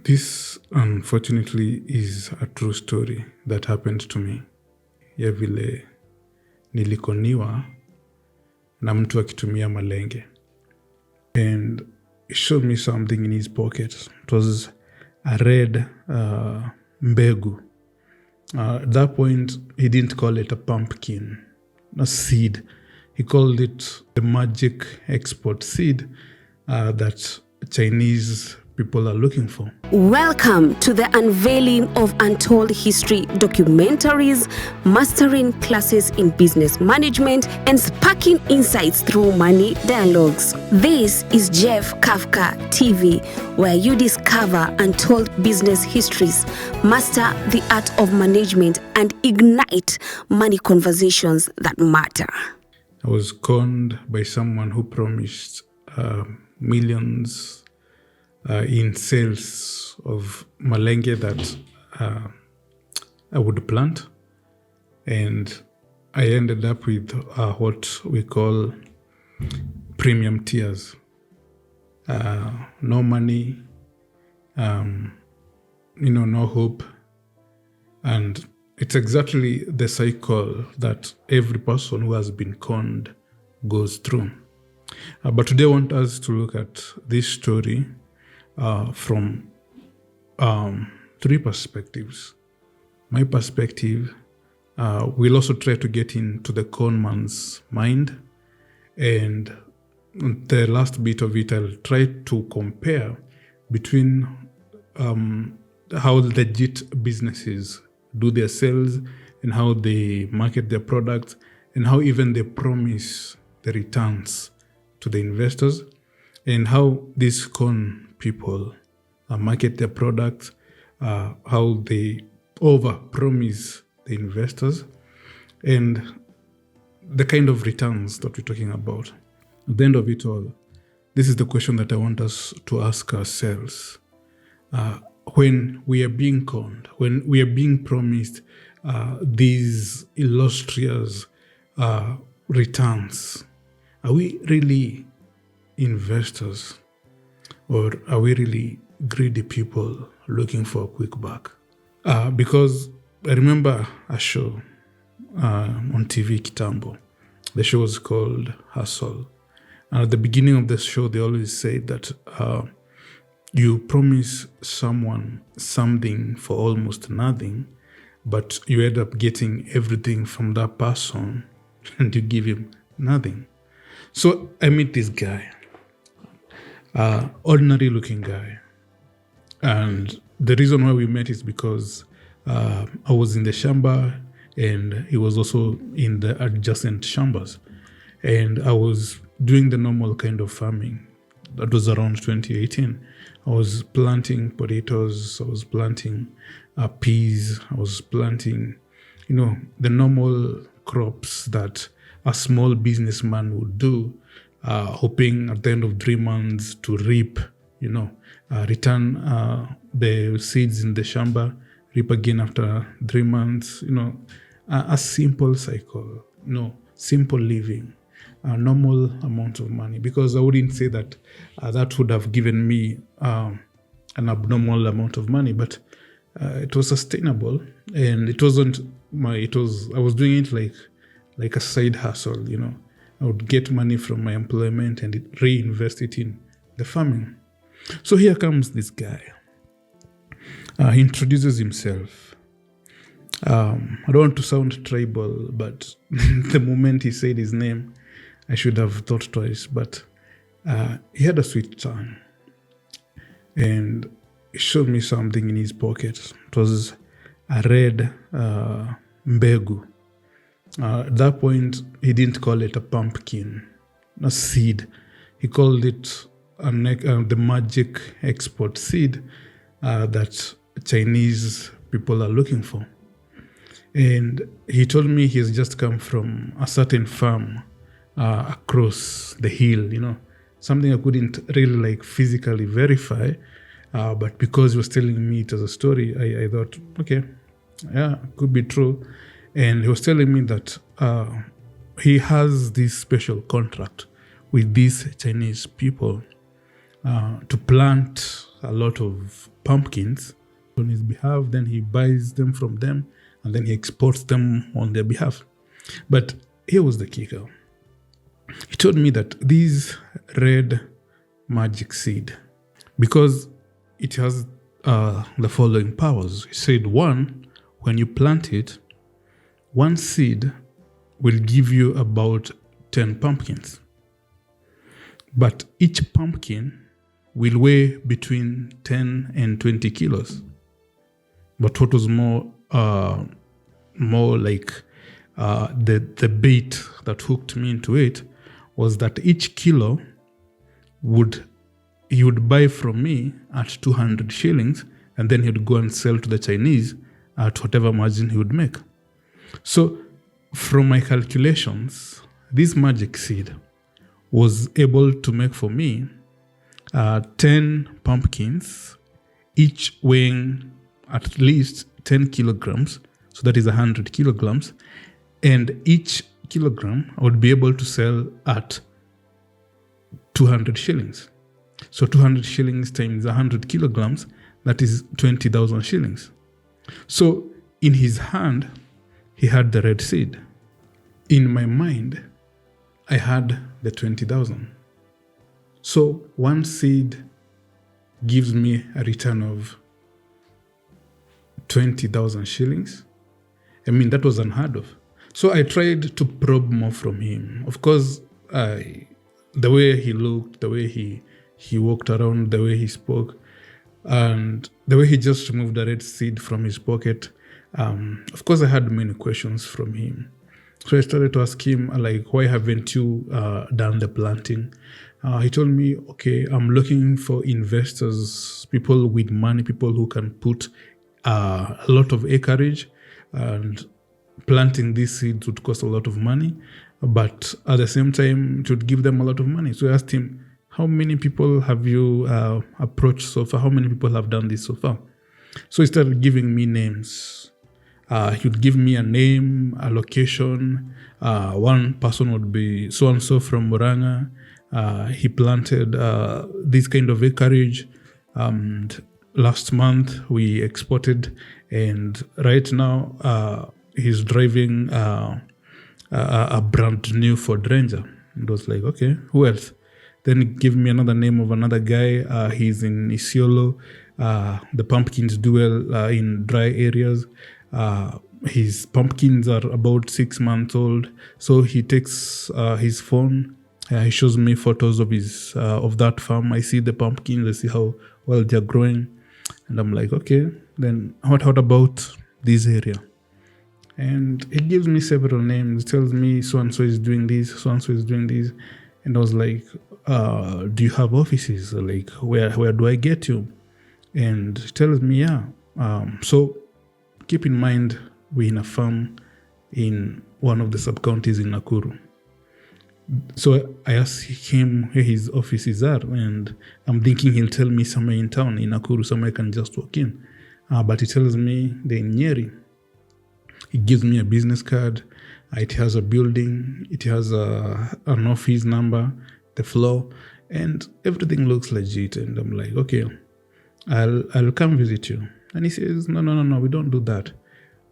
This, unfortunately, is a true story that happened to me. Ya vile nilikoniwa na mtu akitumia malenge. And he showed me something in his pocket. It was a red mbegu. At that point, he didn't call it a pumpkin, a seed. He called it the magic export seed that Chinese people are looking for. Welcome to the unveiling of untold history documentaries, mastering classes in business management, and sparking insights through money dialogues. This is JephKafka TV, where you discover untold business histories, master the art of management, and ignite money conversations that matter. I was conned by someone who promised millions in sales of Malenge that I would plant. And I ended up with what we call premium tiers. No money, no hope. And it's exactly the cycle that every person who has been conned goes through. But today I want us to look at this story from three perspectives. My perspective, we'll also try to get into the con man's mind, and the last bit of it, I'll try to compare between how legit businesses do their sales and how they market their products and how even they promise the returns to the investors, and how these con people market their products, how they over-promise the investors, and the kind of returns that we're talking about. At the end of it all, this is the question that I want us to ask ourselves. When we are being conned, when we are being promised these illustrious returns, are we really investors? Or are we really greedy people looking for a quick buck? Because I remember a show on TV, Kitambo. The show was called Hustle. And at the beginning of the show, they always say that you promise someone something for almost nothing, but you end up getting everything from that person and you give him nothing. So I meet this guy. Ordinary looking guy. And the reason why we met is because I was in the shamba and he was also in the adjacent shambas. And I was doing the normal kind of farming. That was around 2018. I was planting potatoes, I was planting peas, I was planting, the normal crops that a small businessman would do, hoping at the end of 3 months to reap, return the seeds in the shamba, reap again after 3 months, a simple cycle, simple living, a normal amount of money. Because I wouldn't say that that would have given me an abnormal amount of money, but it was sustainable, and it wasn't I was doing it like a side hustle, I would get money from my employment and reinvest it in the farming. So here comes this guy. He introduces himself. I don't want to sound tribal, but the moment he said his name, I should have thought twice. But he had a sweet tongue. And he showed me something in his pocket. It was a red mbegu. At that point, he didn't call it a pumpkin, a seed. He called it the magic export seed that Chinese people are looking for. And he told me he's just come from a certain farm across the hill, something I couldn't really physically verify, but because he was telling me it as a story, I thought, okay, yeah, it could be true. And he was telling me that he has this special contract with these Chinese people to plant a lot of pumpkins on his behalf. Then he buys them from them and then he exports them on their behalf. But here was the kicker. He told me that this red magic seed, because it has the following powers. He said, one, when you plant it, one seed will give you about 10 pumpkins. But each pumpkin will weigh between 10 and 20 kilos. But what was more like the bait that hooked me into it was that each kilo he would buy from me at 200 shillings, and then he would go and sell to the Chinese at whatever margin he would make. So from my calculations, this magic seed was able to make for me 10 pumpkins, each weighing at least 10 kilograms. So that is 100 kilograms. And each kilogram I would be able to sell at 200 shillings. So 200 shillings times 100 kilograms, that is 20,000 shillings. So in his hand, he had the red seed. In my mind, I had the 20,000. So one seed gives me a return of 20,000 shillings. I mean, that was unheard of. So I tried to probe more from him. Of course, the way he looked, the way he walked around, the way he spoke, and the way he just removed the red seed from his pocket. Of course, I had many questions from him. So I started to ask him, like, why haven't you done the planting? He told me, okay, I'm looking for investors, people with money, people who can put a lot of acreage, and planting these seeds would cost a lot of money, but at the same time, it would give them a lot of money. So I asked him, how many people have you approached so far? How many people have done this so far? So he started giving me names. He would give me a name, a location. One person would be so-and-so from Muranga. He planted this kind of acreage. Last month, we exported. And right now, he's driving a brand new Ford Ranger. It was like, okay, who else? Then he gave me another name of another guy. He's in Isiolo. The pumpkins do well in dry areas. His pumpkins are about 6 months old. So he takes his phone. He shows me photos of his of that farm. I see the pumpkins. I see how well they're growing. And I'm like, okay, then what about this area? And he gives me several names. He tells me so-and-so is doing this, so-and-so is doing this. And I was like, do you have offices? Like, where do I get you? And he tells me, yeah. So keep in mind, we're in a farm in one of the sub-counties in Nakuru. So I asked him where his offices are, and I'm thinking he'll tell me somewhere in town, in Nakuru, somewhere I can just walk in. But he tells me they're in Nyeri. He gives me a business card. It has a building. It has an office number, the floor, and everything looks legit. And I'm like, okay, I'll come visit you. And he says, no, we don't do that.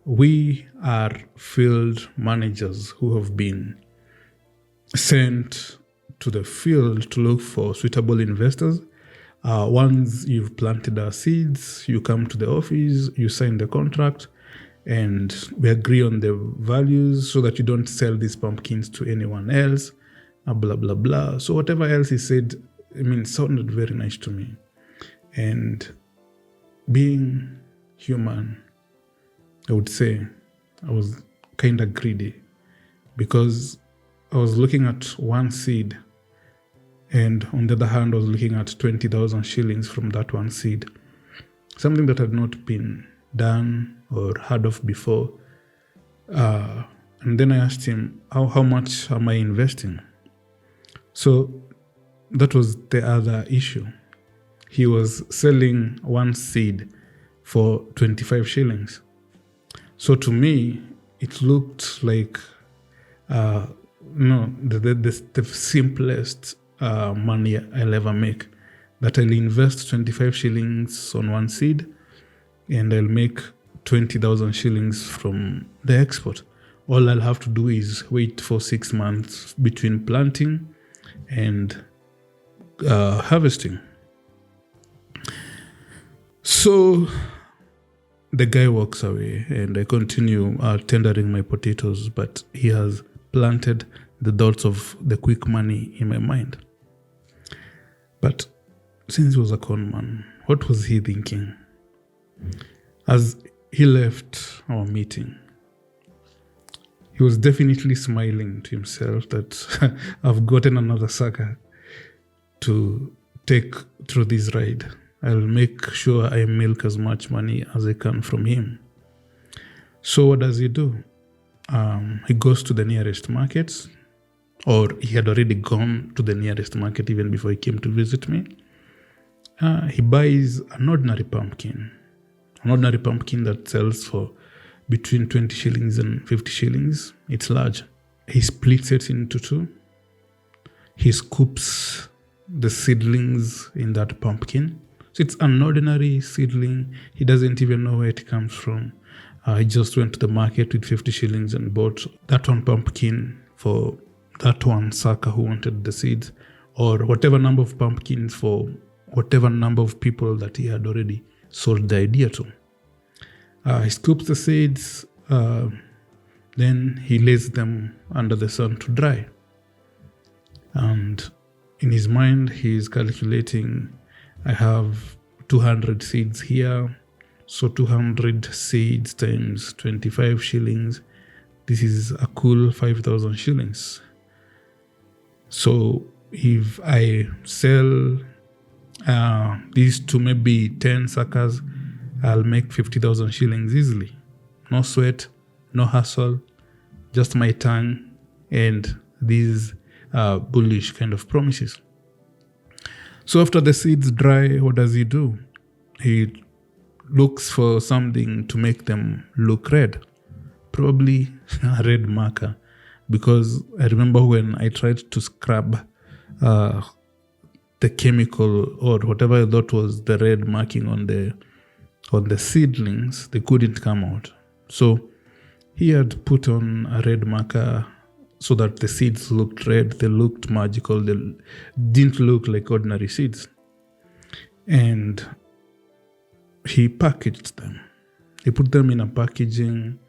We are field managers who have been sent to the field to look for suitable investors. Once you've planted our seeds, you come to the office, you sign the contract, and we agree on the values so that you don't sell these pumpkins to anyone else, blah, blah, blah. So whatever else he said, sounded very nice to me. And being human, I would say I was kind of greedy, because I was looking at one seed, and on the other hand, I was looking at 20,000 shillings from that one seed, something that had not been done or heard of before. And then I asked him, how much am I investing? So that was the other issue. He was selling one seed for 25 shillings. So to me, it looked like the simplest money I'll ever make, that I'll invest 25 shillings on one seed and I'll make 20,000 shillings from the export. All I'll have to do is wait for 6 months between planting and harvesting. So the guy walks away and I continue tendering my potatoes, but he has planted the thoughts of the quick money in my mind. But since he was a con man, what was he thinking? As he left our meeting, he was definitely smiling to himself that I've gotten another sucker to take through this ride. I'll make sure I milk as much money as I can from him. So what does he do? He goes to the nearest markets, or he had already gone to the nearest market even before he came to visit me. He buys an ordinary pumpkin that sells for between 20 shillings and 50 shillings. It's large. He splits it into two. He scoops the seedlings in that pumpkin. So it's an ordinary seedling. He doesn't even know where it comes from. He just went to the market with 50 shillings and bought that one pumpkin for that one sucker who wanted the seeds, or whatever number of pumpkins for whatever number of people that he had already sold the idea to. He scoops the seeds, then he lays them under the sun to dry. And in his mind, he is calculating, I have 200 seeds here, so 200 seeds times 25 shillings. This is a cool 5,000 shillings. So if I sell these to maybe 10 suckers, I'll make 50,000 shillings easily. No sweat, no hustle, just my tongue and these bullish kind of promises. So after the seeds dry, what does he do? He looks for something to make them look red. Probably a red marker. Because I remember when I tried to scrub the chemical or whatever I thought was the red marking on the seedlings, they couldn't come out. So he had put on a red marker so that the seeds looked red, they looked magical, they didn't look like ordinary seeds. And he packaged them. He put them in a packaging,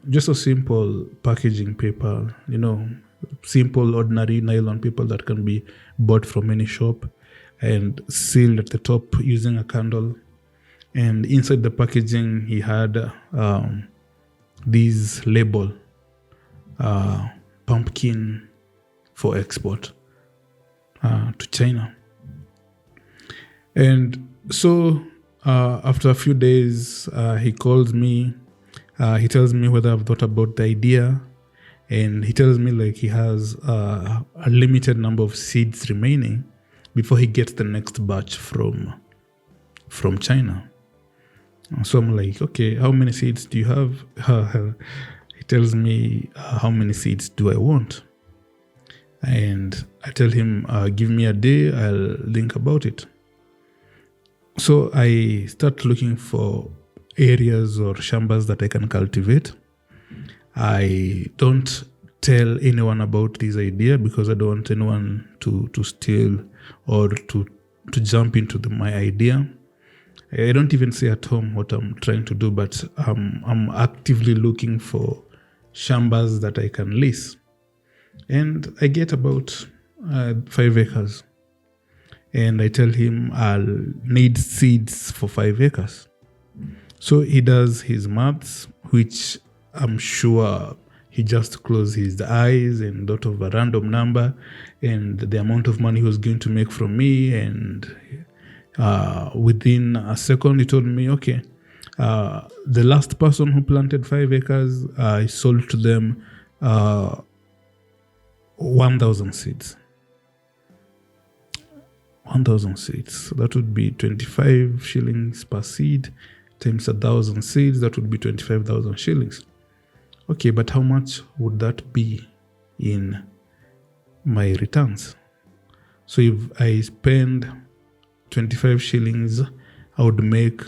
just a simple packaging paper, simple ordinary nylon paper that can be bought from any shop, and sealed at the top using a candle. And inside the packaging, he had this label, pumpkin for export to China. And so after a few days, he calls me. He tells me whether I've thought about the idea. And he tells me he has a limited number of seeds remaining before he gets the next batch from China. So I'm like, okay, how many seeds do you have? He tells me, how many seeds do I want? And I tell him, give me a day, I'll think about it. So I start looking for areas or shambas that I can cultivate. I don't tell anyone about this idea because I don't want anyone to steal or to jump into my idea. I don't even say at home what I'm trying to do, but I'm actively looking for shambas that I can lease. And I get about 5 acres. And I tell him I'll need seeds for 5 acres. So he does his maths, which I'm sure he just closed his eyes and thought of a random number and the amount of money he was going to make from me. And within a second, he told me, okay, the last person who planted 5 acres, I sold to them 1,000 seeds. 1,000 seeds. So that would be 25 shillings per seed times 1,000 seeds. That would be 25,000 shillings. Okay, but how much would that be in my returns? So if I spend 25 shillings, I would make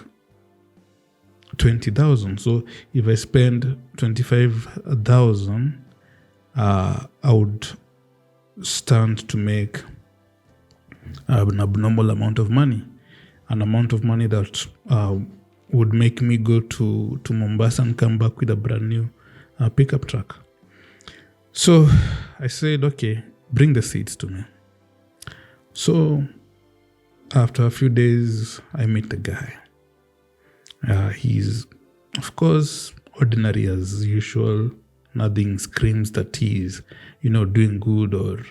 20,000. So if I spend 25,000, I would stand to make an abnormal amount of money, an amount of money that would make me go to Mombasa and come back with a brand new pickup truck. So I said, okay, bring the seeds to me. So after a few days, I meet the guy. He's, of course, ordinary as usual. Nothing screams that he's, doing good or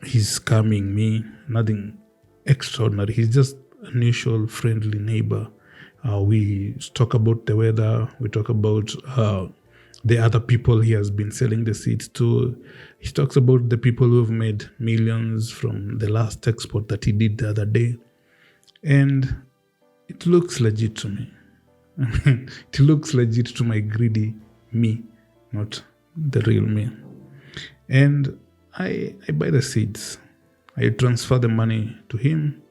he's scamming me. Nothing extraordinary. He's just an usual friendly neighbor. We talk about the weather. We talk about the other people he has been selling the seeds to. He talks about the people who have made millions from the last export that he did the other day. And it looks legit to me. It looks legit to my greedy me, not the real me. And I buy the seeds. I transfer the money to him.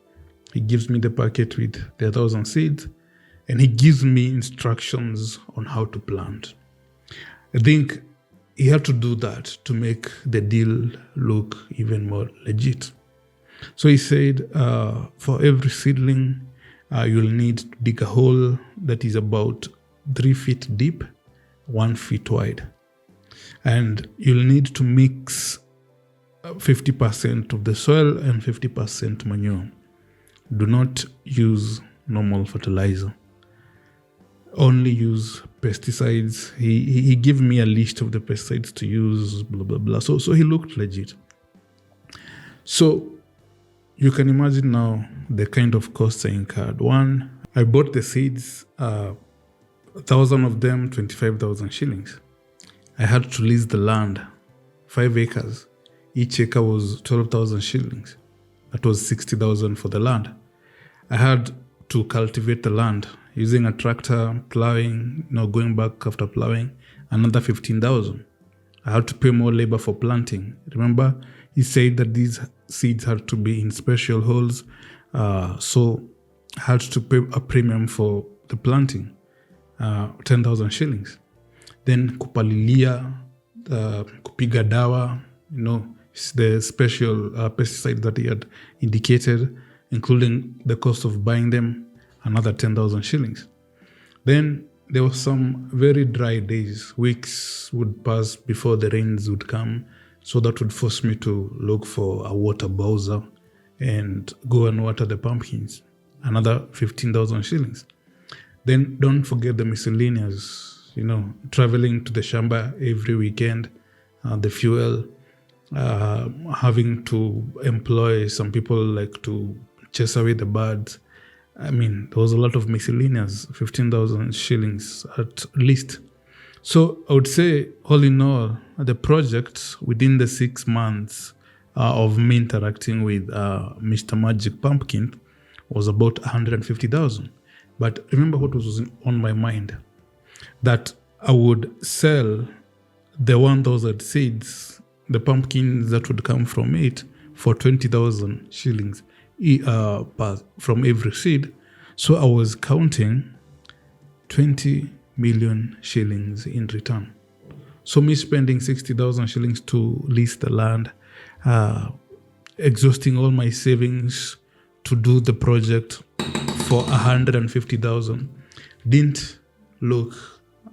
He gives me the packet with the 1,000 seeds. And he gives me instructions on how to plant. I think he had to do that to make the deal look even more legit. So he said, for every seedling, you'll need to dig a hole that is about 3 feet deep, 1 foot wide. And you'll need to mix 50% of the soil and 50% manure. Do not use normal fertilizer. Only use pesticides. He gave me a list of the pesticides to use, blah, blah, blah. So he looked legit. So you can imagine now the kind of costs I incurred. One, I bought the seeds, 1,000 of them, 25,000 shillings. I had to lease the land, 5 acres. Each acre was 12,000 shillings. That was 60,000 for the land. I had to cultivate the land using a tractor, plowing, going back after plowing, another 15,000. I had to pay more labor for planting. Remember, he said that these seeds had to be in special holes, so I had to pay a premium for the planting, 10,000 shillings. Then kupalilia, kupiga dawa, the special pesticides that he had indicated, including the cost of buying them, another 10,000 shillings. Then there were some very dry days. Weeks would pass before the rains would come. So that would force me to look for a water bowser and go and water the pumpkins. Another 15,000 shillings. Then don't forget the miscellaneous, traveling to the shamba every weekend, the fuel, having to employ some people like to chase away the birds. I mean, there was a lot of miscellaneous, 15,000 shillings at least. So I would say, all in all, the project within the 6 months of me interacting with Mr. Magic Pumpkin was about 150,000. But remember what was on my mind? That I would sell the 1,000 seeds, the pumpkins that would come from it, for 20,000 shillings from every seed. So I was counting 20 million shillings in return. So me spending 60,000 shillings to lease the land, exhausting all my savings to do the project for 150,000 didn't look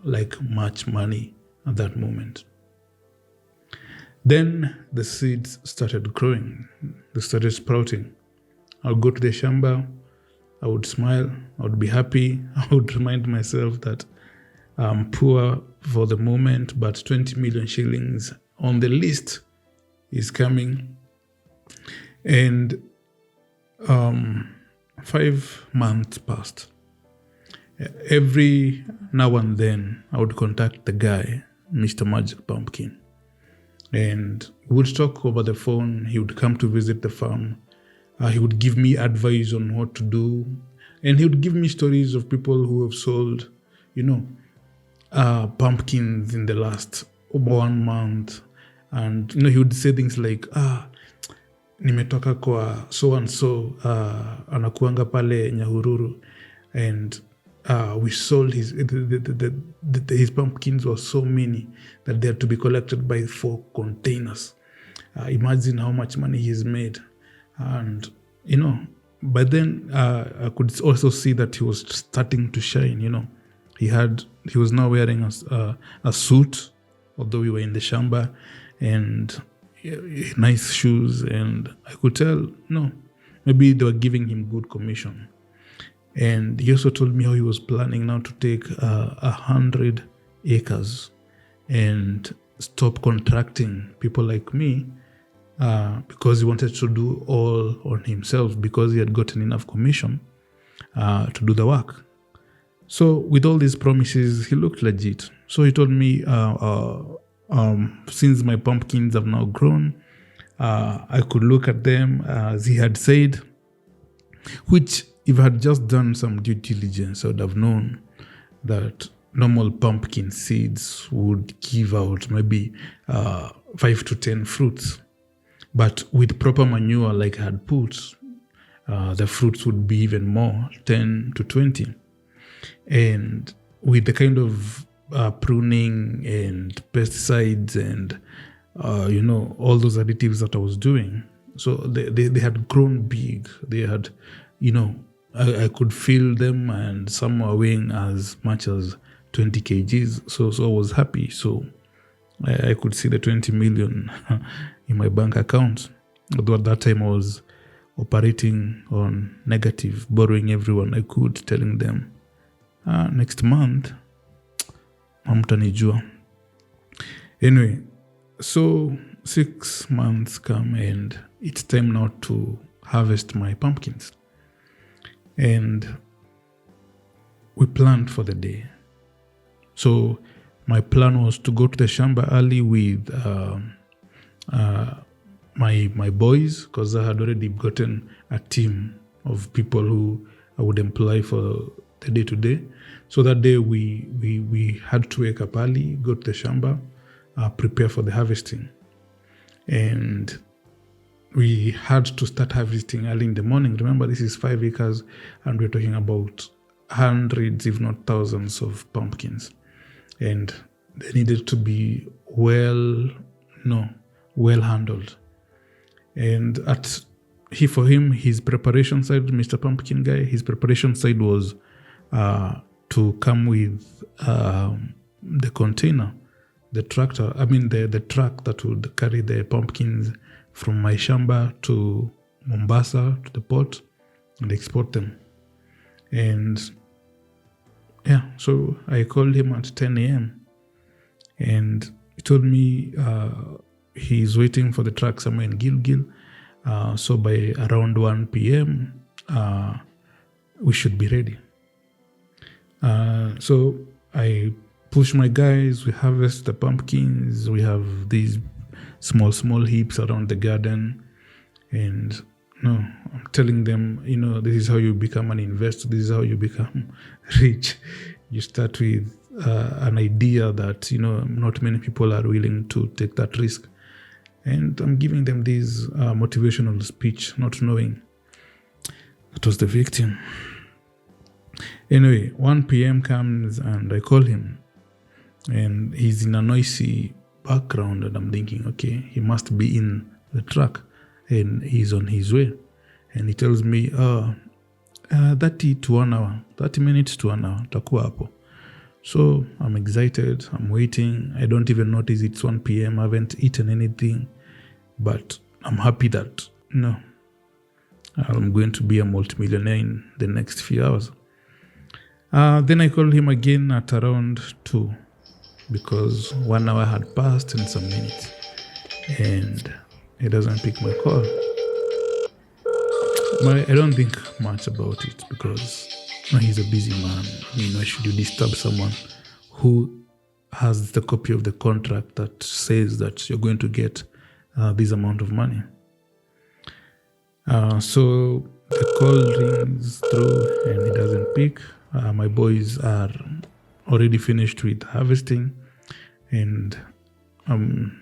like much money at that moment. Then the seeds started growing. They started sprouting. I'll go to the shamba. I would smile. I would be happy. I would remind myself that I'm poor for the moment, but 20 million shillings on the list is coming. And 5 months passed. Every now and then, I would contact the guy, Mr. Magic Pumpkin, and we would talk over the phone. He would come to visit the farm. He would give me advice on what to do. And he would give me stories of people who have sold, pumpkins in the last 1 month. And, he would say things like, nimetoka kwa so and so anakuanga pale Nyahururu, and we sold his pumpkins were so many that they had to be collected by 4 containers. Imagine how much money he's made. And but then I could also see that he was starting to shine. He was now wearing a suit, although we were in the shamba, and nice shoes, and I could tell, maybe they were giving him good commission. And he also told me how he was planning now to take 100 acres and stop contracting people like me, because he wanted to do all on himself, because he had gotten enough commission to do the work. So with all these promises, he looked legit. So he told me, since my pumpkins have now grown, I could look at them as he had said, which if I had just done some due diligence, I would have known that normal pumpkin seeds would give out maybe 5 to 10 fruits. But with proper manure like I had put, the fruits would be even more, 10 to 20. And with the kind of pruning and pesticides and all those additives that I was doing, so they had grown big. They had, I could feel them, and some were weighing as much as 20 kgs. So I was happy. So I could see the 20 million in my bank account. Although at that time I was operating on negative, borrowing everyone I could, telling them, next month, hamtanijua. Anyway, so 6 months come, and it's time now to harvest my pumpkins. And we planned for the day. So my plan was to go to the shamba early with my boys, because I had already gotten a team of people who I would employ for the day to day. So that day we had to wake up early, go to the shamba, prepare for the harvesting. And we had to start harvesting early in the morning. Remember, this is 5 acres, and we're talking about hundreds, if not thousands, of pumpkins. And they needed to be well handled. And for him, his preparation side, Mr. Pumpkin guy, his preparation side was to come with the container, the tractor, the truck that would carry the pumpkins from my shamba to Mombasa, to the port, and export them. And so I called him at 10 a.m. and he told me he's waiting for the truck somewhere in Gilgil. So by around 1 p.m., we should be ready. So I push my guys, we harvest the pumpkins, we have these small heaps around the garden, and I'm telling them, this is how you become an investor, this is how you become rich. You start with an idea that not many people are willing to take that risk, and I'm giving them this motivational speech, not knowing that was the victim. Anyway, 1 p.m. comes and I call him, and he's in a noisy background, and I'm thinking, okay, he must be in the truck and he's on his way. And he tells me, 30 to 1 hour, 30 minutes to 1 hour, takuwa hapo. So I'm excited, I'm waiting. I don't even notice it's 1 p.m. I haven't eaten anything, but I'm happy that, I'm going to be a multimillionaire in the next few hours. Then I called him again at around 2, because 1 hour had passed and some minutes, and he doesn't pick my call. I don't think much about it, because he's a busy man. Why should you disturb someone who has the copy of the contract that says that you're going to get this amount of money? So the call rings through and he doesn't pick. My boys are already finished with harvesting, and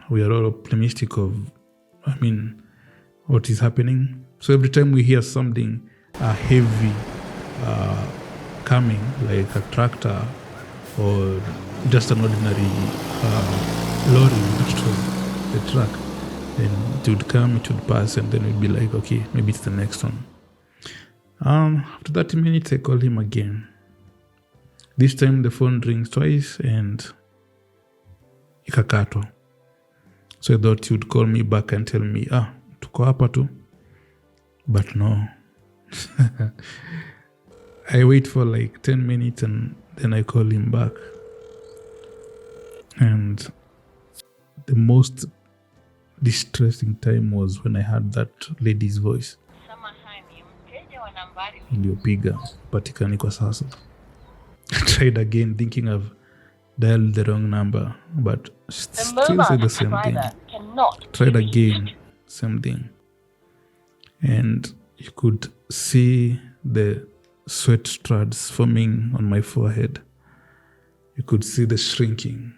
we are all optimistic of, what is happening. So every time we hear something heavy coming, like a tractor or just an ordinary lorry, which was the truck, then it would come, it would pass, and then we'd be like, okay, maybe it's the next one. After 30 minutes, I call him again. This time the phone rings twice and ikakatwa. So I thought he would call me back and tell me, tuko hapa tu. But no. I wait for like 10 minutes and then I call him back. And the most distressing time was when I heard that lady's voice. Iliyopiga patikani kwa sasa. I tried again thinking I've dialed the wrong number, but still said the same thing. Tried again, same thing. And you could see the sweat strands forming on my forehead. You could see the shrinking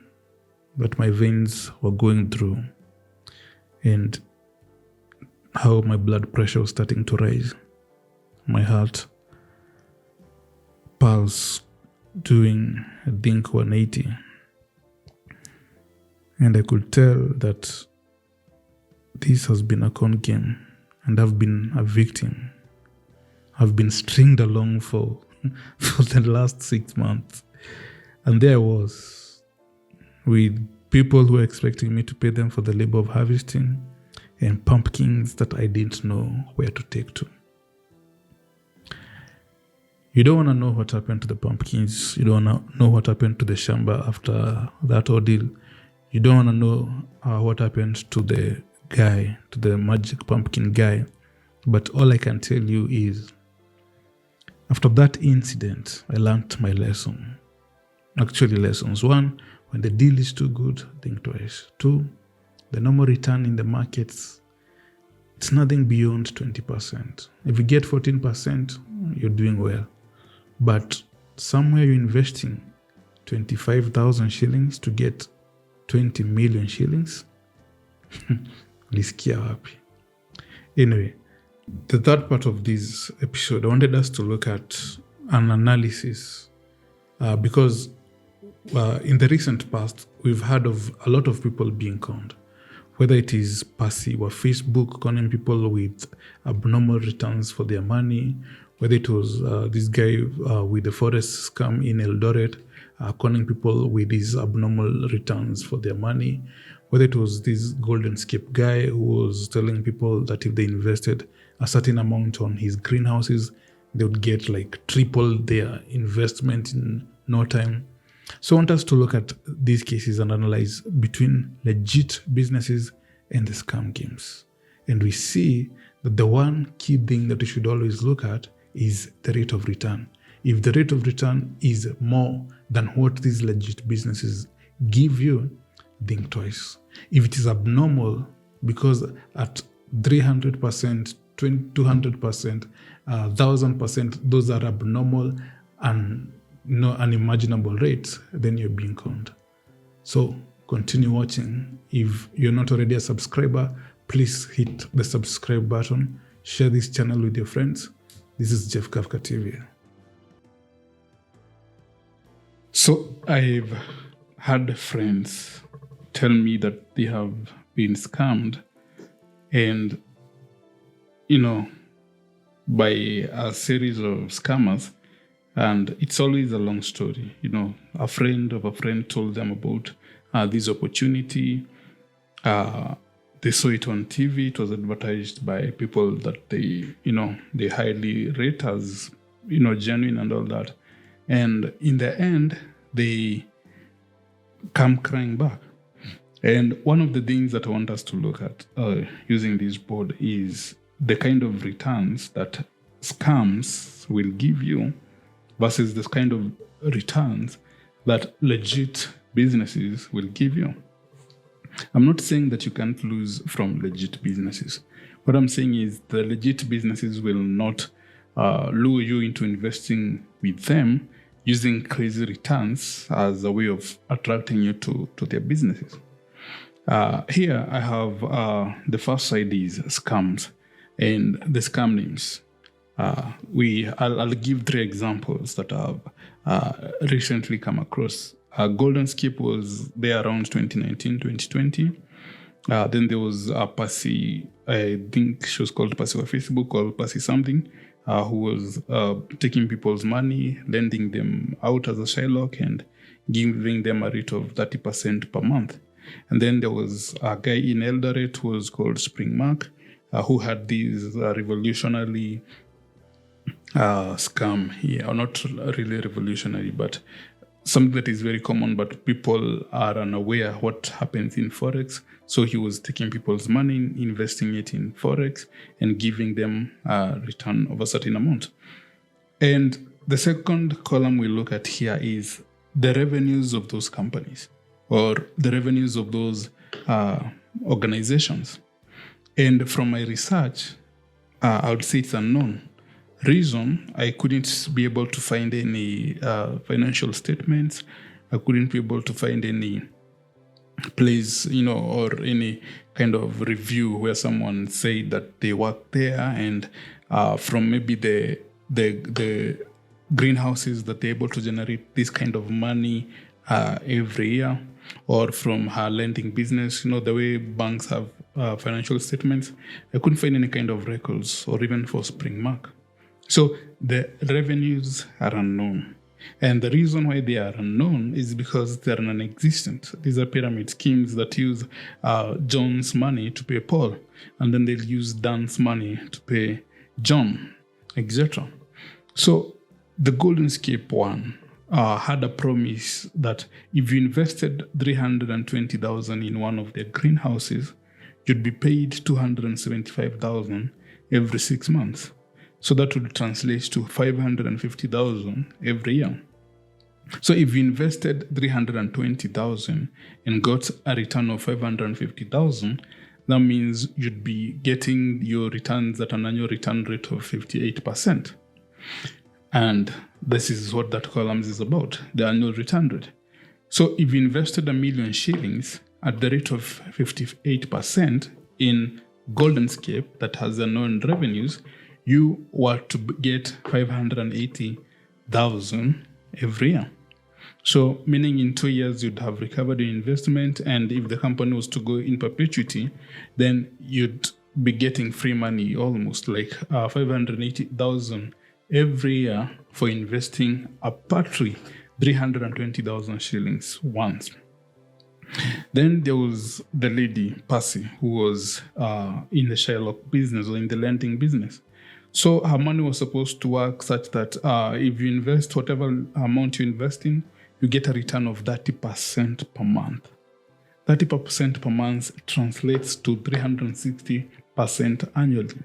that my veins were going through, and how my blood pressure was starting to rise. My heart pulse doing, I think, 180. And I could tell that this has been a con game, and I've been a victim. I've been stringed along for the last 6 months. And there I was, with people who were expecting me to pay them for the labor of harvesting, and pumpkins that I didn't know where to take to. You don't want to know what happened to the pumpkins. You don't want to know what happened to the shamba after that ordeal. You don't want to know what happened to the guy, to the magic pumpkin guy. But all I can tell you is, after that incident, I learned my lesson. Actually, lessons. 1, when the deal is too good, think twice. 2, the normal return in the markets, it's nothing beyond 20%. If you get 14%, you're doing well. But somewhere you're investing 25,000 shillings to get 20 million shillings. Lisikia wapi? Anyway, the third part of this episode, I wanted us to look at an analysis because in the recent past, we've heard of a lot of people being conned. Whether it is passive or Facebook conning people with abnormal returns for their money, whether it was this guy with the forest scam in Eldoret conning people with these abnormal returns for their money, whether it was this golden scape guy who was telling people that if they invested a certain amount on his greenhouses, they would get like triple their investment in no time. So I want us to look at these cases and analyze between legit businesses and the scam games. And we see that the one key thing that we should always look at is the rate of return. If the rate of return is more than what these legit businesses give you, think twice. If it is abnormal, because at 300%, 200%, 1,000%, those are abnormal and unimaginable rates, then you're being conned. So continue watching. If you're not already a subscriber, please hit the subscribe button. Share this channel with your friends. This is JephKafka TV. So I've had friends tell me that they have been scammed, and by a series of scammers, and it's always a long story. A friend of a friend told them about this opportunity. They saw it on TV. It was advertised by people that they highly rate as, genuine and all that. And in the end, they come crying back. And one of the things that I want us to look at using this board is the kind of returns that scams will give you versus this kind of returns that legit businesses will give you. I'm not saying that you can't lose from legit businesses. What I'm saying is the legit businesses will not lure you into investing with them using crazy returns as a way of attracting you to their businesses. Here I have the first side is scams. and the scam names. I'll give 3 examples that I've recently come across. Golden Skip was there around 2019, 2020. Then there was Percy, I think she was called Percy on Facebook, or Percy something, who was taking people's money, lending them out as a Shylock and giving them a rate of 30% per month. And then there was a guy in Eldoret who was called Spring Mark, who had these revolutionary scam here, or not really revolutionary, but something that is very common, but people are unaware what happens in Forex. So he was taking people's money, investing it in Forex, and giving them a return of a certain amount. And the second column we look at here is the revenues of those companies, or the revenues of those organizations. And from my research, I would say it's unknown. Reason, I couldn't be able to find any financial statements. I couldn't be able to find any place, or any kind of review where someone said that they worked there, and from maybe the greenhouses that they're able to generate this kind of money every year, or from her lending business, the way banks have financial statements. I couldn't find any kind of records, or even for Spring Mark. So the revenues are unknown. And the reason why they are unknown is because they're non-existent. These are pyramid schemes that use John's money to pay Paul, and then they'll use Dan's money to pay John, etc. So the Golden Skip one had a promise that if you invested 320,000 in one of their greenhouses, you'd be paid 275,000 every 6 months. So that would translate to 550,000 every year. So if you invested 320,000 and got a return of 550,000, that means you'd be getting your returns at an annual return rate of 58%. And this is what that column is about, the annual return rate. So if you invested 1 million shillings at the rate of 58% in Golden Skip that has unknown revenues, you were to get 580,000 every year. So meaning in 2 years, you'd have recovered your investment. And if the company was to go in perpetuity, then you'd be getting free money, almost like 580,000 every year for investing a paltry 320,000 shillings once. Then there was the lady, Percy, who was in the Shylock business, or in the lending business. So her money was supposed to work such that if you invest whatever amount you invest in, you get a return of 30% per month. 30% per month translates to 360% annually.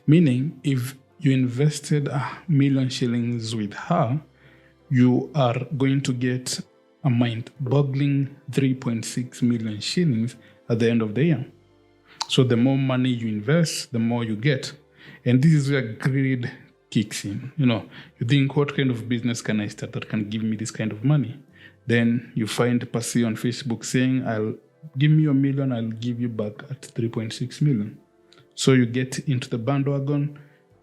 Meaning, if you invested 1 million shillings with her, you are going to get a mind-boggling 3.6 million shillings at the end of the year. So the more money you invest, the more you get. And this is where greed kicks in. You think, what kind of business can I start that can give me this kind of money? Then you find a person on Facebook saying, I'll give me 1 million, I'll give you back at 3.6 million. So you get into the bandwagon,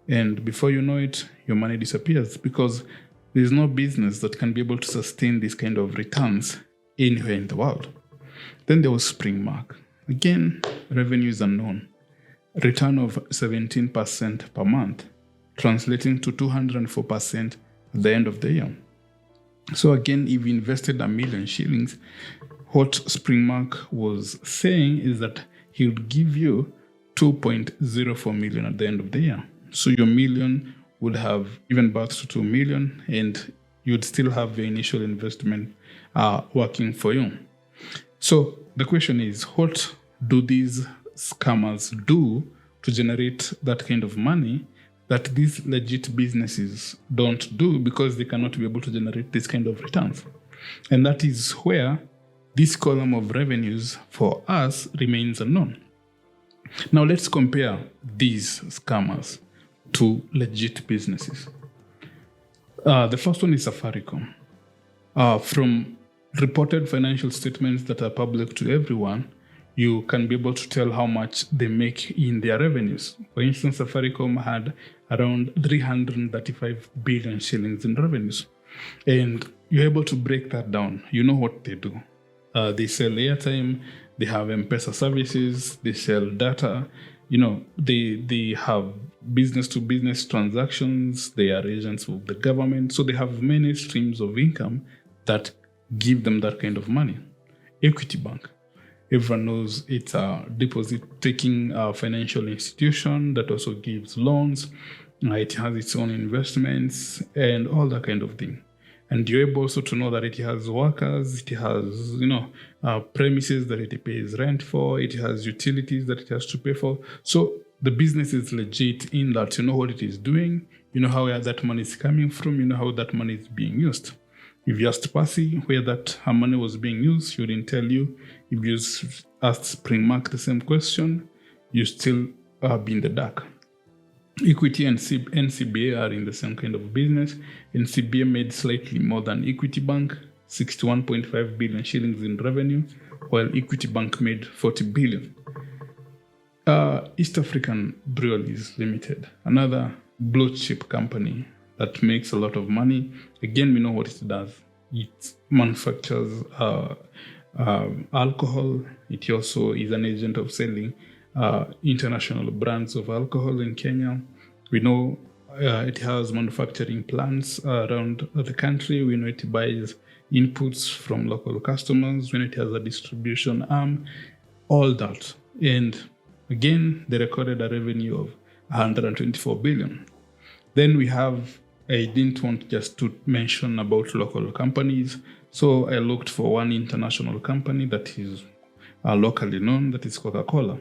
and before you know it, your money disappears, because there's no business that can be able to sustain this kind of returns anywhere in the world. Then there was Spring Mark. Again, revenue is unknown. Return of 17% per month, translating to 204% at the end of the year. So again, if you invested 1 million shillings, what Spring Mark was saying is that he would give you 2.04 million at the end of the year. So your million would have given birth to 2 million, and you'd still have your initial investment working for you. So the question is, what do these scammers do to generate that kind of money that these legit businesses don't do, because they cannot be able to generate this kind of returns? And that is where this column of revenues for us remains unknown. Now let's compare these scammers to legit businesses. The first one is Safaricom. From reported financial statements that are public to everyone, you can be able to tell how much they make in their revenues. For instance, Safaricom had around 335 billion shillings in revenues. And you're able to break that down. You know what they do. They sell airtime, they have M-Pesa services, they sell data, they have business-to-business transactions, they are agents of the government. So they have many streams of income that give them that kind of money. Equity Bank. Everyone knows it's a deposit-taking financial institution that also gives loans. It has its own investments and all that kind of thing. And you're able also to know that it has workers, it has, premises that it pays rent for, it has utilities that it has to pay for. So the business is legit in that you know what it is doing, you know how that money is coming from, you know how that money is being used. If you asked Percy where that her money was being used, she wouldn't tell you. If you asked Spring Mark the same question, you still be in the dark. Equity and NCBA are in the same kind of business. NCBA made slightly more than Equity Bank, 61.5 billion shillings in revenue, while Equity Bank made 40 billion. East African Breweries Limited, another blue chip company that makes a lot of money. Again, we know what it does. It manufactures alcohol. It also is an agent of selling international brands of alcohol in Kenya. We know it has manufacturing plants around the country. We know it buys inputs from local customers. We know it has a distribution arm, all that. And again, they recorded a revenue of 124 billion. Then we have, I didn't want just to mention about local companies. So I looked for one international company that is locally known, that is Coca-Cola.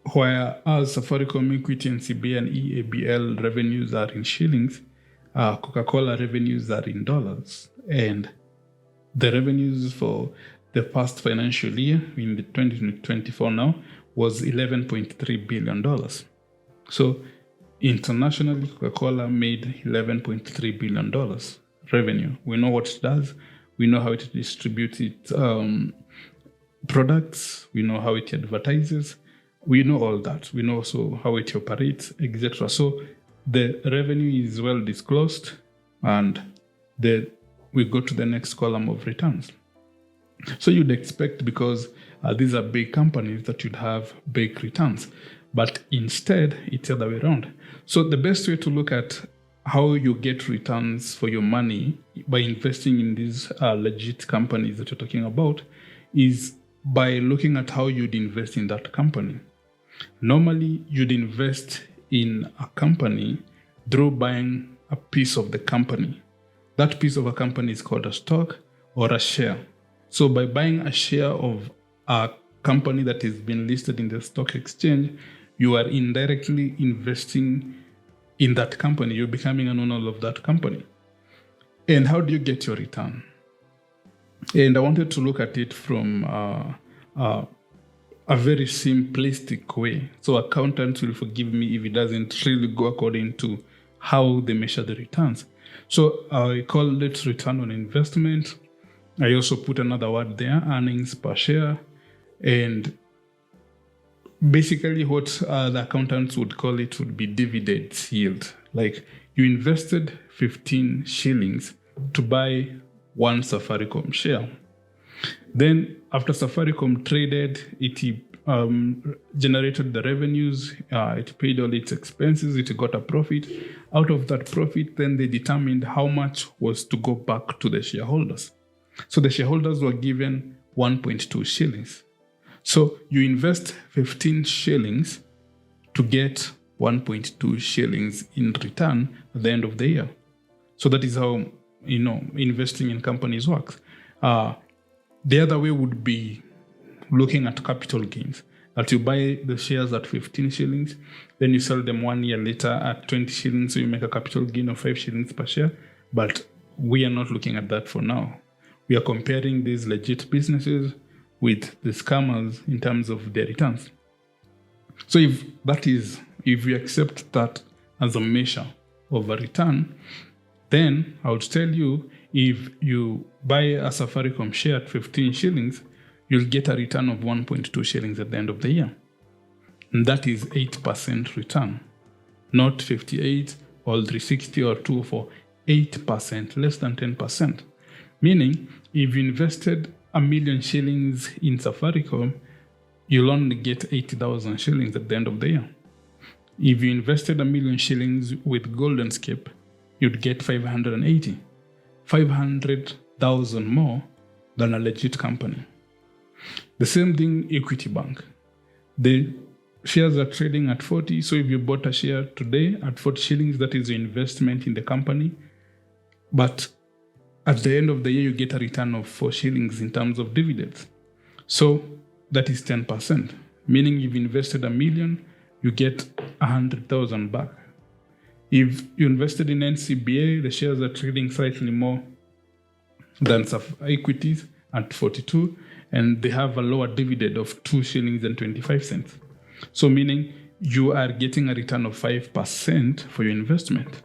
Whereas Safaricom, Equity, NCBA, and EABL revenues are in shillings, Coca-Cola revenues are in dollars. And the revenues for the past financial year, in the 2024 now, was $11.3 billion. So internationally, Coca-Cola made $11.3 billion revenue. We know what it does. We know how it distributes its products. We know how it advertises. We know all that. We know also how it operates, etc. So the revenue is well disclosed, and we go to the next column of returns. So you'd expect, because these are big companies, that you'd have big returns. But instead, it's the other way around. So the best way to look at how you get returns for your money by investing in these legit companies that you're talking about is by looking at how you'd invest in that company. Normally, you'd invest in a company through buying a piece of the company. That piece of a company is called a stock or a share. So by buying a share of a company that has been listed in the stock exchange, you are indirectly investing in that company. You're becoming an owner of that company. And how do you get your return? And I wanted to look at it from a very simplistic way. So accountants will forgive me if it doesn't really go according to how they measure the returns. So I call it return on investment. I also put another word there, earnings per share. And basically what the accountants would call it would be dividend yield. Like you invested 15 shillings to buy one Safaricom share. Then after Safaricom traded, it generated the revenues, it paid all its expenses, it got a profit. Out of that profit, then they determined how much was to go back to the shareholders. So the shareholders were given 1.2 shillings. So you invest 15 shillings to get 1.2 shillings in return at the end of the year. So that is how, investing in companies works. The other way would be looking at capital gains. That you buy the shares at 15 shillings, then you sell them 1 year later at 20 shillings, so you make a capital gain of 5 shillings per share. But we are not looking at that for now. We are comparing these legit businesses with the scammers in terms of their returns. So if we accept that as a measure of a return, then I would tell you, if you buy a Safaricom share at 15 shillings, you'll get a return of 1.2 shillings at the end of the year. And that is 8% return, not 58 or 360 or 2 8%, less than 10%. Meaning, if you invested 1 million shillings in Safaricom, you'll only get 80,000 shillings at the end of the year. If you invested 1 million shillings with Goldenscape, you'd get 500,000 more than a legit company. The same thing, Equity Bank. The shares are trading at 40. So if you bought a share today at 40 shillings, that is your investment in the company. But at the end of the year, you get a return of 4 shillings in terms of dividends. So that is 10%. Meaning you've invested 1 million, you get 100,000 back. If you invested in NCBA, the shares are trading slightly more than equities at 42, and they have a lower dividend of 2 shillings and 25 cents. So meaning you are getting a return of 5% for your investment.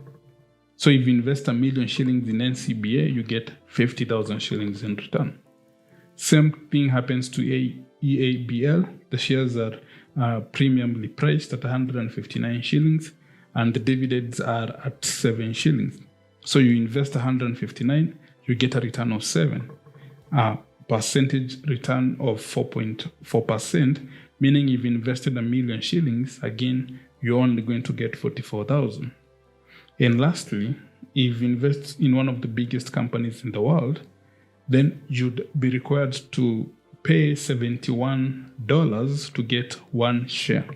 So if you invest 1 million shillings in NCBA, you get 50,000 shillings in return. Same thing happens to EABL. The shares are premiumly priced at 159 shillings, and the dividends are at 7 shillings. So you invest 159, you get a return of 7. Percentage return of 4.4%, meaning if you invested 1 million shillings, again, you're only going to get 44,000. And lastly, if you invest in one of the biggest companies in the world, then you'd be required to pay $71 to get one share.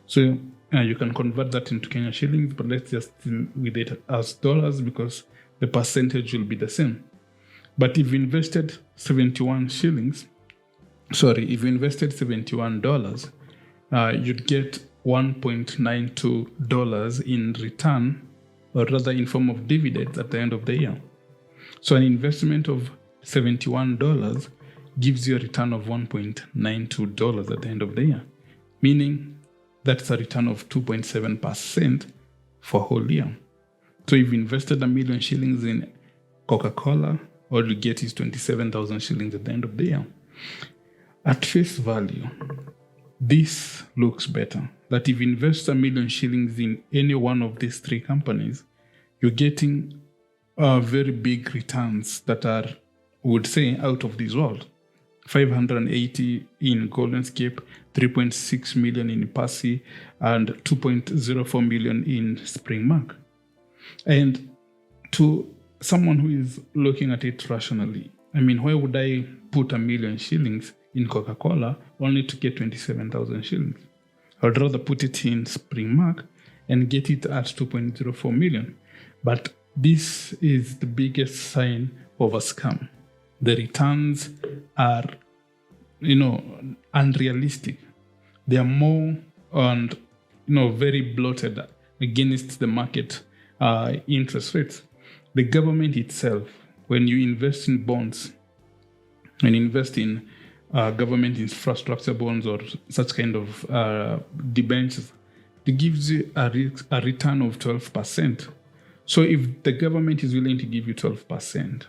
So you can convert that into Kenya shillings, but let's just deal with it as dollars because the percentage will be the same. But if you invested $71, you'd get $1.92 in return, or rather in form of dividends at the end of the year. So an investment of $71 gives you a return of $1.92 at the end of the year, meaning that's a return of 2.7% for a whole year. So if you invested 1 million shillings in Coca-Cola, all you get is 27,000 shillings at the end of the year. At face value, this looks better. That if you invest 1 million shillings in any one of these 3 companies, you're getting very big returns that are, would say, out of this world. 580 in Goldenscape, 3.6 million in Passy, and 2.04 million in Springmark. And to someone who is looking at it rationally, I mean, why would I put 1 million shillings in Coca-Cola only to get 27,000 shillings? I'd rather put it in Springmark and get it at 2.04 million. But this is the biggest sign of a scam. The returns are, unrealistic. They are more and, very bloated against the market interest rates. The government itself, when you invest in bonds and invest in government infrastructure bonds or such kind of debentures, it gives you a return of 12%. So if the government is willing to give you 12%,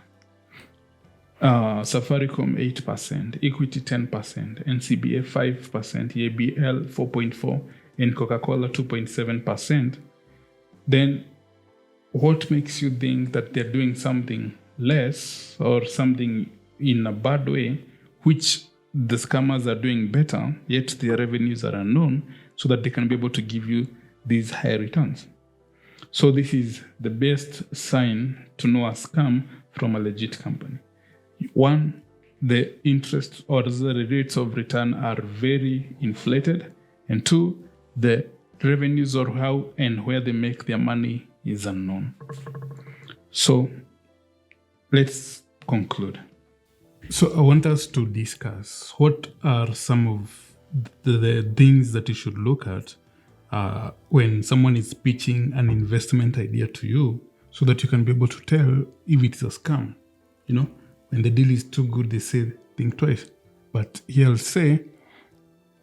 Safaricom 8%, Equity 10%, NCBA 5%, EABL 4.4%, and Coca-Cola 2.7%, then what makes you think that they're doing something less or something in a bad way, which the scammers are doing better, yet their revenues are unknown, so that they can be able to give you these high returns? So this is the best sign to know a scam from a legit company. 1, the interest or the rates of return are very inflated. And 2, the revenues or how and where they make their money is unknown. So let's conclude. So I want us to discuss what are some of the things that you should look at when someone is pitching an investment idea to you, so that you can be able to tell if it's a scam. When the deal is too good, they say think twice. But here I'll say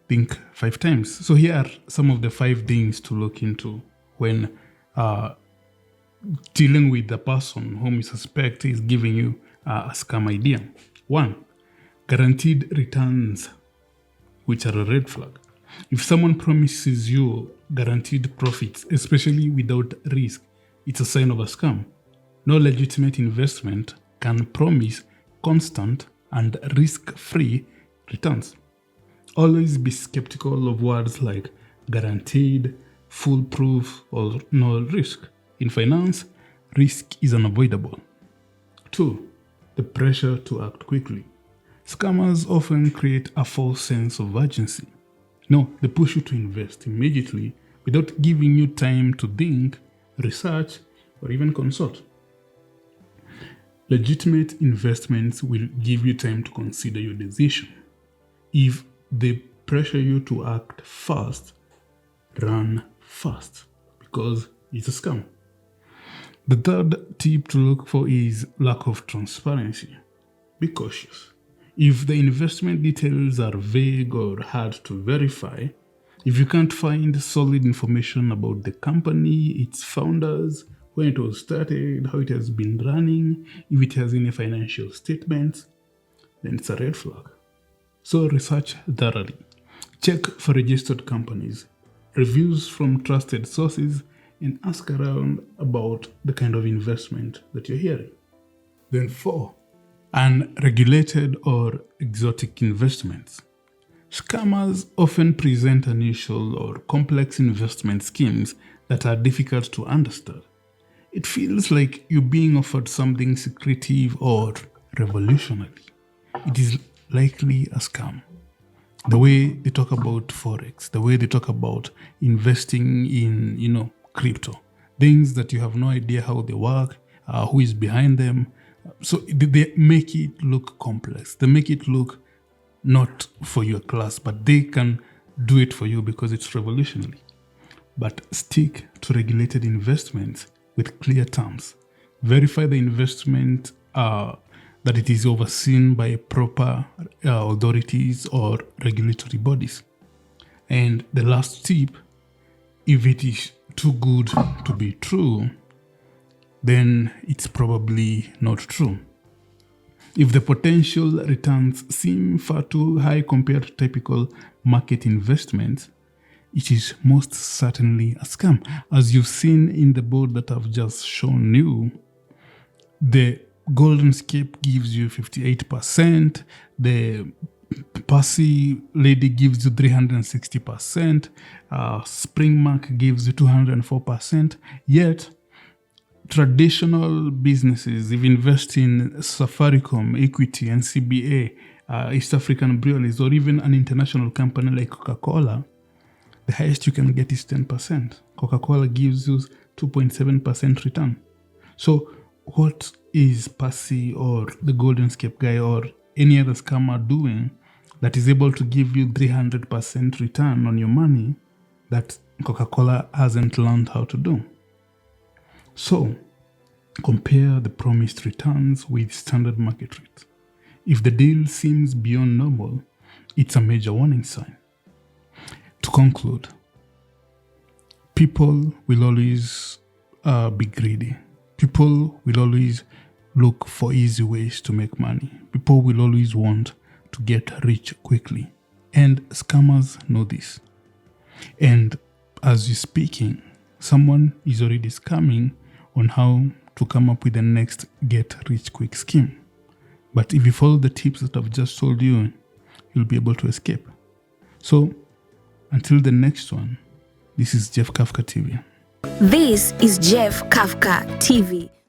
think 5 times. So here are some of the 5 things to look into when dealing with the person whom you suspect is giving you a scam idea. 1, guaranteed returns, which are a red flag. If someone promises you guaranteed profits, especially without risk, it's a sign of a scam. No legitimate investment can promise constant and risk-free returns. Always be skeptical of words like guaranteed, foolproof, or no risk. In finance, risk is unavoidable. 2. The pressure to act quickly. Scammers often create a false sense of urgency. No, they push you to invest immediately without giving you time to think, research, or even consult. Legitimate investments will give you time to consider your decision. If they pressure you to act fast, run fast because it's a scam. The third tip to look for is lack of transparency. Be cautious. If the investment details are vague or hard to verify, if you can't find solid information about the company, its founders, when it was started, how it has been running, if it has any financial statements, then it's a red flag. So research thoroughly. Check for registered companies, reviews from trusted sources, and ask around about the kind of investment that you're hearing. Then 4. Unregulated or exotic investments. Scammers often present unusual or complex investment schemes that are difficult to understand. It feels like you're being offered something secretive or revolutionary. It is likely a scam. The way they talk about Forex, the way they talk about investing in, crypto, things that you have no idea how they work, who is behind them. So they make it look complex. They make it look not for your class, but they can do it for you because it's revolutionary. But stick to regulated investments with clear terms. Verify the investment that it is overseen by proper authorities or regulatory bodies. And the last tip, if it is too good to be true, then it's probably not true. If the potential returns seem far too high compared to typical market investments, it is most certainly a scam. As you've seen in the board that I've just shown you, the Golden Scape gives you 58%, the Passy Lady gives you 360%, Spring Mark gives you 204%, yet traditional businesses, if you invest in Safaricom, Equity, NCBA, East African Breweries, or even an international company like Coca-Cola, the highest you can get is 10%. Coca-Cola gives you 2.7% return. So what is Passy or the Golden Scape guy or any other scammer doing that is able to give you 300% return on your money that Coca-Cola hasn't learned how to do? So compare the promised returns with standard market rates. If the deal seems beyond normal, it's a major warning sign. To conclude, people will always be greedy. People will always look for easy ways to make money. People will always want to get rich quickly. And scammers know this. And as you're speaking, someone is already scamming on how to come up with the next get-rich-quick scheme. But if you follow the tips that I've just told you, you'll be able to escape. So, until the next one, this is JephKafka TV. This is JephKafka TV.